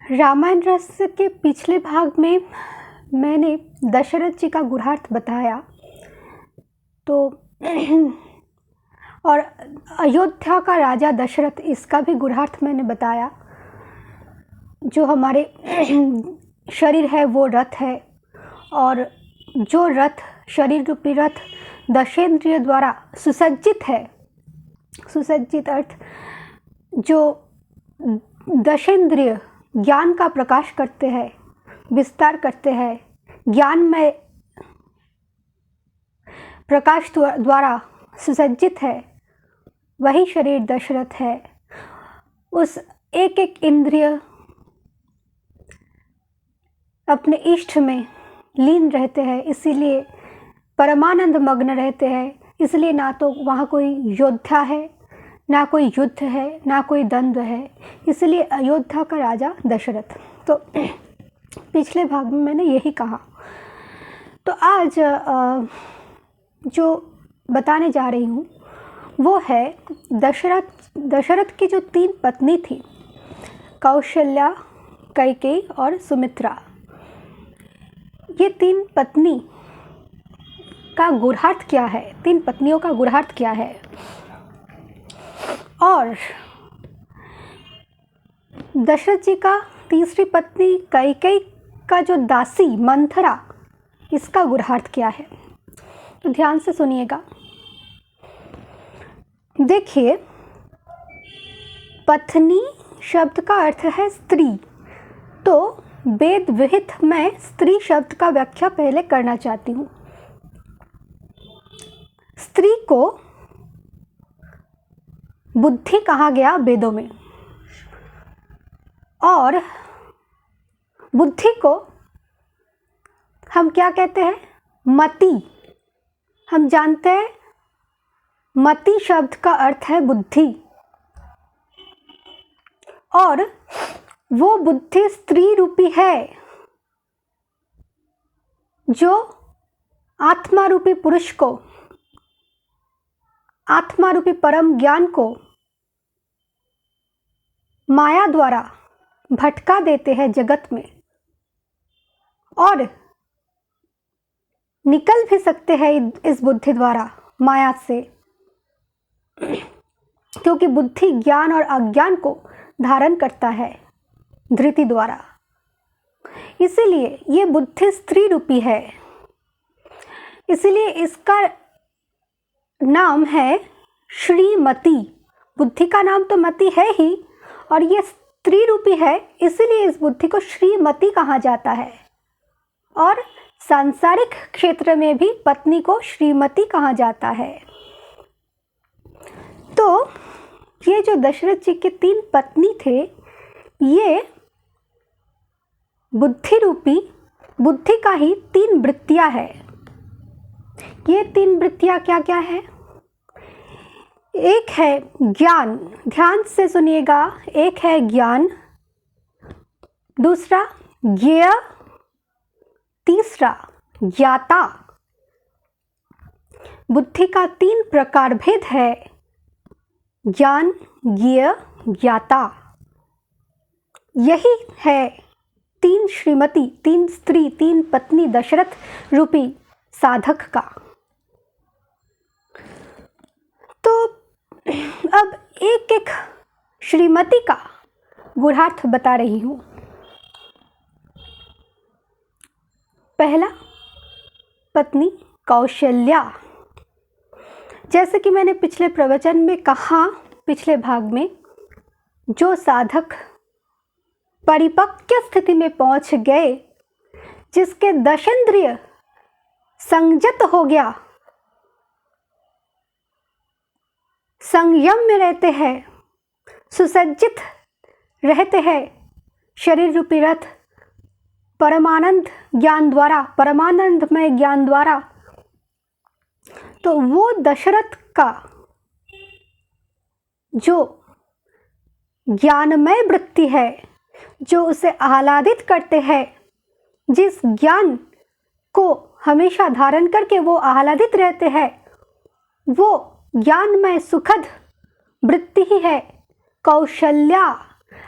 रामायण रस के पिछले भाग में मैंने दशरथ जी का गुणार्थ बताया, तो और अयोध्या का राजा दशरथ, इसका भी गुणार्थ मैंने बताया। जो हमारे शरीर है वो रथ है, और जो रथ, शरीर रूपी रथ दशेंद्रिय द्वारा सुसज्जित है। सुसज्जित अर्थ जो दशेंद्रिय ज्ञान का प्रकाश करते हैं, विस्तार करते हैं, ज्ञानमय प्रकाश द्वारा सुसज्जित है, वही शरीर दशरथ है। उस एक एक इंद्रिय अपने इष्ट में लीन रहते हैं, इसीलिए परमानंद मग्न रहते हैं। इसलिए ना तो वहाँ कोई योद्धा है, ना कोई युद्ध है, ना कोई द्वंद्व है। इसलिए अयोध्या का राजा दशरथ। तो पिछले भाग में मैंने यही कहा। तो आज जो बताने जा रही हूँ वो है दशरथ की जो 3 पत्नी थी, कौशल्या, कैकेयी और सुमित्रा। ये 3 पत्नी का गुणार्थ क्या है, 3 पत्नियों का गुणार्थ क्या है। और दशरथ जी का तीसरी पत्नी कैकेयी का जो दासी मंथरा, इसका गुणार्थ क्या है। तो ध्यान से सुनिएगा। देखिए, पत्नी शब्द का अर्थ है स्त्री। तो वेद विहित मैं स्त्री शब्द का व्याख्या पहले करना चाहती हूँ। स्त्री को बुद्धि कहा गया वेदों में, और बुद्धि को हम क्या कहते हैं, मति। हम जानते हैं मति शब्द का अर्थ है बुद्धि, और वो बुद्धि स्त्री रूपी है जो आत्मा रूपी पुरुष को, आत्मा रूपी परम ज्ञान को माया द्वारा भटका देते हैं जगत में, और निकल भी सकते हैं इस बुद्धि द्वारा माया से, क्योंकि बुद्धि ज्ञान और अज्ञान को धारण करता है धृति द्वारा। इसीलिए ये बुद्धि स्त्री रूपी है। इसीलिए इसका नाम है श्रीमती। बुद्धि का नाम तो मति है ही, और ये स्त्री रूपी है, इसीलिए इस बुद्धि को श्रीमती कहा जाता है। और सांसारिक क्षेत्र में भी पत्नी को श्रीमती कहा जाता है। तो ये जो दशरथ जी के 3 पत्नी थे, ये बुद्धि रूपी, बुद्धि का ही 3 वृत्तियां है। ये 3 वृत्तियां क्या क्या है। एक है ज्ञान, ध्यान से सुनिएगा। एक है ज्ञान, दूसरा ज्ञेय, तीसरा ज्ञाता। बुद्धि का 3 प्रकार भेद है, ज्ञान, ज्ञेय, ज्ञाता। यही है 3 श्रीमती, 3 स्त्री, 3 पत्नी दशरथ रूपी साधक का। तो अब एक एक श्रीमती का गुणार्थ बता रही हूँ। पहला, पत्नी कौशल्या। जैसे कि मैंने पिछले प्रवचन में कहा, पिछले भाग में, जो साधक परिपक्व स्थिति में पहुंच गए, जिसके दशेंद्रिय संयत हो गया, संयम में रहते हैं, सुसज्जित रहते हैं शरीर रूपी रथ परमानंद ज्ञान द्वारा, परमानंदमय ज्ञान द्वारा, तो वो दशरथ का जो ज्ञानमय वृत्ति है, जो उसे आह्लादित करते हैं, जिस ज्ञान को हमेशा धारण करके वो आह्लादित रहते हैं, वो ज्ञानमय सुखद वृत्ति ही है कौशल्या।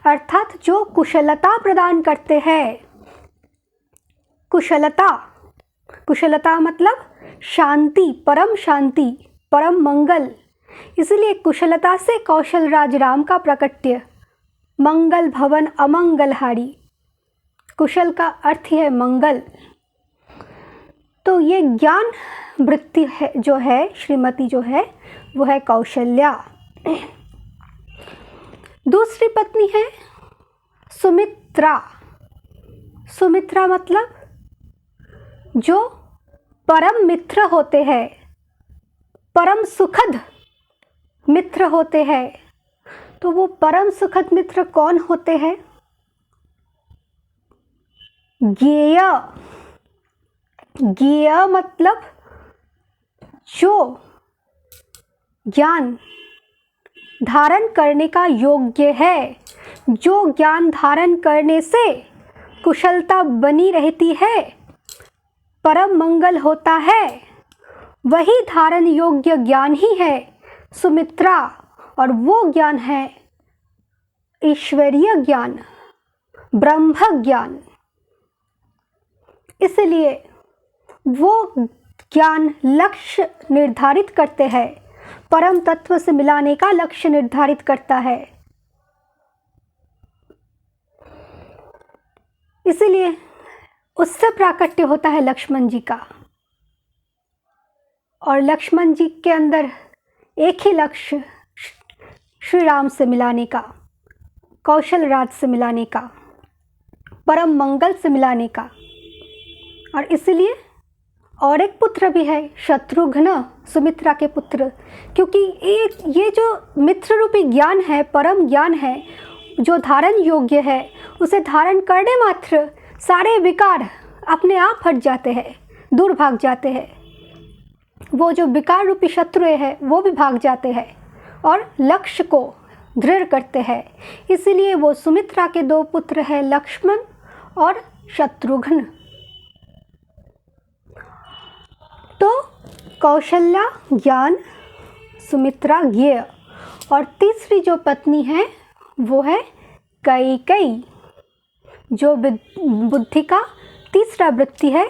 अर्थात जो कुशलता प्रदान करते हैं। कुशलता, कुशलता मतलब शांति, परम मंगल। इसलिए कुशलता से कौशल राज राम का प्रकट्य। मंगल भवन अमंगलहारी, कुशल का अर्थ है मंगल। तो ये ज्ञान वृत्ति है जो है, श्रीमती जो है वो है कौशल्या। दूसरी पत्नी है सुमित्रा। सुमित्रा मतलब जो परम मित्र होते हैं, परम सुखद मित्र होते हैं। तो वो परम सुखद मित्र कौन होते हैं? ज्ञेय। ज्ञेय मतलब जो ज्ञान धारण करने का योग्य है, जो ज्ञान धारण करने से कुशलता बनी रहती है, परम मंगल होता है, वही धारण योग्य ज्ञान ही है सुमित्रा। और वो ज्ञान है ईश्वरीय ज्ञान, ब्रह्म ज्ञान। इसलिए वो ज्ञान लक्ष्य निर्धारित करते हैं, परम तत्व से मिलाने का लक्ष्य निर्धारित करता है। इसलिए उससे प्राकट्य होता है लक्ष्मण जी का। और लक्ष्मण जी के अंदर एक ही लक्ष्य, श्री राम से मिलाने का, कौशल राज से मिलाने का, परम मंगल से मिलाने का। और इसलिए और एक पुत्र भी है शत्रुघ्न, सुमित्रा के पुत्र। क्योंकि ये जो मित्र रूपी ज्ञान है, परम ज्ञान है, जो धारण योग्य है, उसे धारण करने मात्र सारे विकार अपने आप हट जाते हैं, दूर भाग जाते हैं। वो जो विकार रूपी शत्रु है वो भी भाग जाते हैं और लक्ष्य को दृढ़ करते हैं। इसलिए वो सुमित्रा के दो पुत्र हैं, लक्ष्मण और शत्रुघ्न। तो कौशल्या ज्ञान, सुमित्रा ज्ञेय। और तीसरी जो पत्नी है वो है कैकेयी, जो बुद्धि का तीसरा वृत्ति है,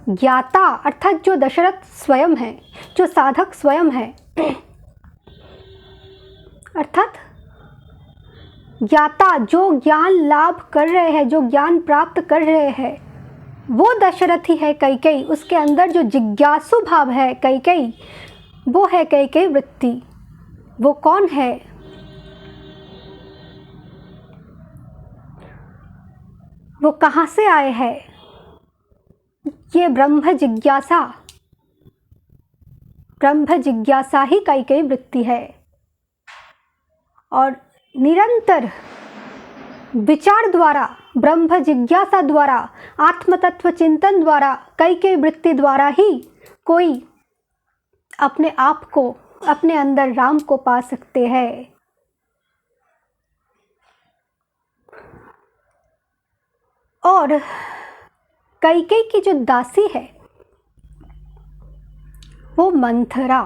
ज्ञाता। अर्थात जो दशरथ स्वयं है, जो साधक स्वयं है, अर्थात ज्ञाता, जो ज्ञान लाभ कर रहे हैं, जो ज्ञान प्राप्त कर रहे हैं, वो दशरथ ही है कैकेयी। उसके अंदर जो जिज्ञासु भाव है कैकेयी, वो है कैकेयी वृत्ति। वो कौन है? वो कहाँ से आए हैं? ये ब्रह्म जिज्ञासा ही कैकेयी वृत्ति है। और निरंतर विचार द्वारा, ब्रह्म जिज्ञासा द्वारा, आत्मतत्व चिंतन द्वारा, कैकेयी वृत्ति द्वारा ही कोई अपने आप को, अपने अंदर राम को पा सकते हैं। और कैकेयी की जो दासी है वो मंथरा।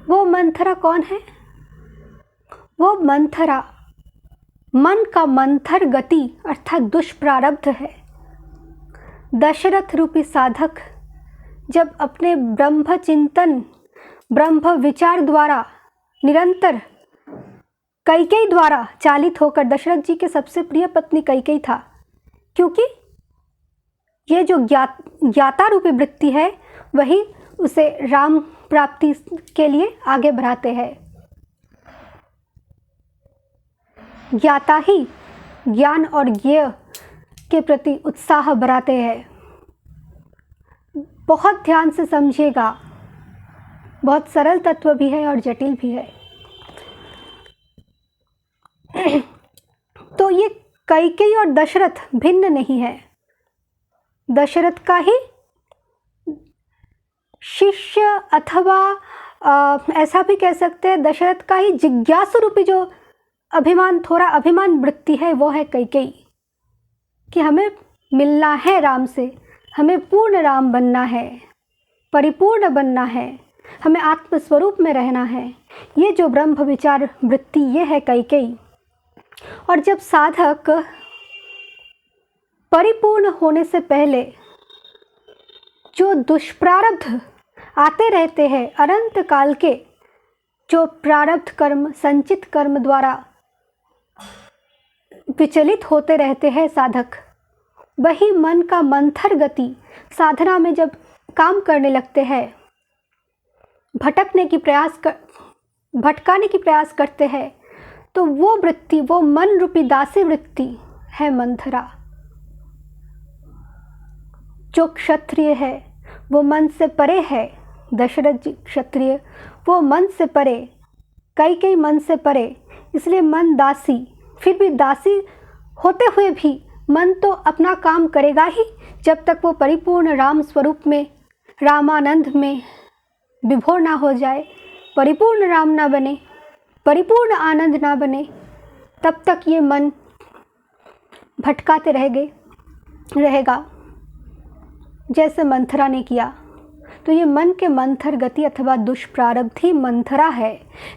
वो मंथरा कौन है? वो मंथरा मन का मंथर गति अर्थात दुष्प्रारब्ध है। दशरथ रूपी साधक जब अपने ब्रह्म चिंतन, ब्रह्म विचार द्वारा निरंतर कैकेयी द्वारा चालित होकर, दशरथ जी के सबसे प्रिय पत्नी कैकेयी था, क्योंकि ये जो ज्ञाता रूपी वृत्ति है वही उसे राम प्राप्ति के लिए आगे बढ़ाते हैं। ज्ञाता ही ज्ञान और ज्ञेय के प्रति उत्साह बढ़ाते हैं। बहुत ध्यान से समझिएगा, बहुत सरल तत्व भी है और जटिल भी है। तो ये कैकेयी और दशरथ भिन्न नहीं है। दशरथ का ही शिष्य अथवा ऐसा भी कह सकते हैं, दशरथ का ही जिज्ञासु रूपी जो अभिमान, थोड़ा अभिमान वृत्ति है, वो है कैकेयी कि हमें मिलना है राम से, हमें पूर्ण राम बनना है, परिपूर्ण बनना है, हमें आत्मस्वरूप में रहना है। ये जो ब्रह्म विचार वृत्ति, ये है कैकेयी। और जब साधक परिपूर्ण होने से पहले जो दुष्प्रारब्ध आते रहते हैं, अनंत काल के जो प्रारब्ध कर्म, संचित कर्म द्वारा विचलित होते रहते हैं साधक, वही मन का मंथर गति साधना में जब काम करने लगते हैं, भटकाने की प्रयास करते हैं, तो वो वृत्ति, वो मन रूपी दासी वृत्ति है मंथरा। जो क्षत्रिय है वो मन से परे है, दशरथ जी क्षत्रिय, वो मन से परे, कई मन से परे, इसलिए मन दासी। फिर भी दासी होते हुए भी मन तो अपना काम करेगा ही, जब तक वो परिपूर्ण राम स्वरूप में, रामानंद में विभोर ना हो जाए, परिपूर्ण राम ना बने, परिपूर्ण आनंद ना बने, तब तक ये मन भटकाते रहेगा जैसे मंथरा ने किया। तो ये मन के मंथर गति अथवा दुष्प्रारब्ध ही मंथरा है,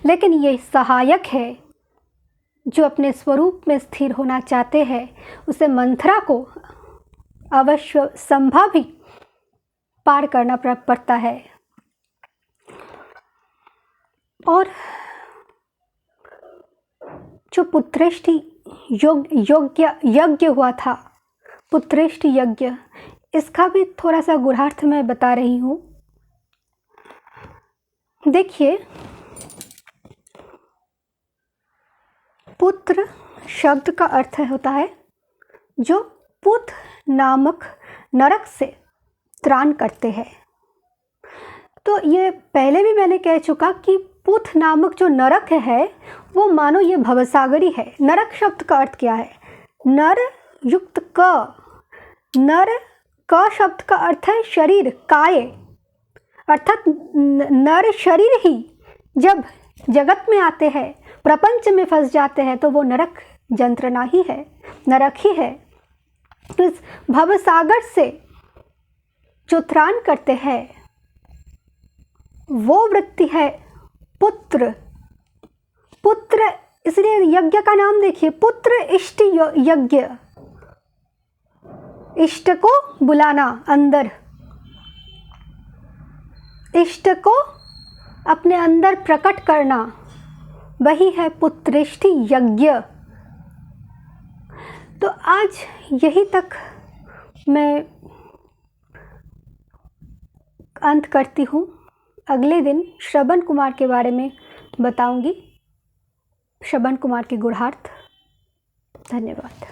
लेकिन ये सहायक है। जो अपने स्वरूप में स्थिर होना चाहते हैं, उसे मंथरा को अवश्य संभव ही पार करना पड़ता है। और जो पुत्रेष्टि यज्ञ हुआ था, पुत्रेष्टि यज्ञ, इसका भी थोड़ा सा गूढ़ार्थ मैं बता रही हूँ। देखिए, पुत्र शब्द का अर्थ होता है जो पुत नामक नरक से त्राण करते हैं। तो ये पहले भी मैंने कह चुका कि पुत नामक जो नरक है वो मानो ये भवसागरी है। नरक शब्द का अर्थ क्या है? नर युक्त क, नर क शब्द का अर्थ है शरीर, काय, अर्थात नर शरीर ही जब जगत में आते हैं, प्रपंच में फंस जाते हैं, तो वो नरक यंत्रणा ही है, नरक ही है। तो इस भवसागर से जो त्राण करते हैं वो वृत्ति है पुत्र। पुत्र, इसलिए यज्ञ का नाम देखिए, पुत्र इष्ट यज्ञ, इष्ट को बुलाना अंदर, इष्ट को अपने अंदर प्रकट करना, वही है पुत्रेष्टि यज्ञ। तो आज यही तक मैं अंत करती हूँ। अगले दिन श्रवण कुमार के बारे में बताऊंगी, श्रवण कुमार के गूढ़ार्थ। धन्यवाद।